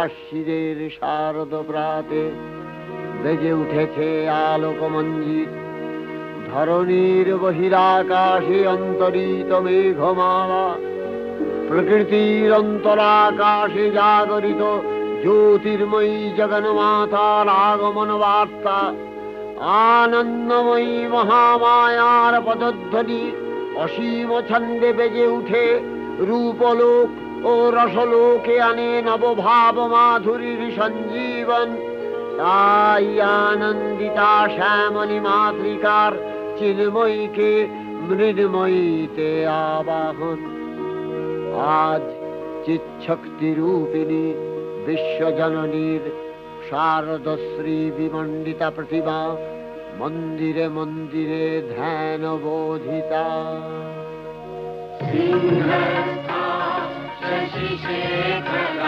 আশ্বিনের শারদ প্রাতে বেজে উঠেছে আলোকমঞ্জিত। ধরণীর বহিরাকাশে অন্তরিত মেঘমালা, প্রকৃতির অন্তরাকাশে জাগরিত জ্যোতির্ময়ী জগন্মাতার আগমন বার্তা। আনন্দময়ী মহামায়ার পদধ্বনি অসীম ছন্দে বেজে উঠে রূপলোক ও রসলোকে আনে নবভাব মাধুরীর সঞ্জীবন। তাই আনন্দিতা শ্যামলী মাতৃকার চিন্ময়ীকে মৃন্ময়ীতে আবাহন। আজ চিৎশক্তি রূপিণী বিশ্বজননীর শারদশ্রী বিমণ্ডিতা প্রতিমা মন্দিরে মন্দিরে ধ্যান বোধিতা। সিংহস্থা শশিশেখর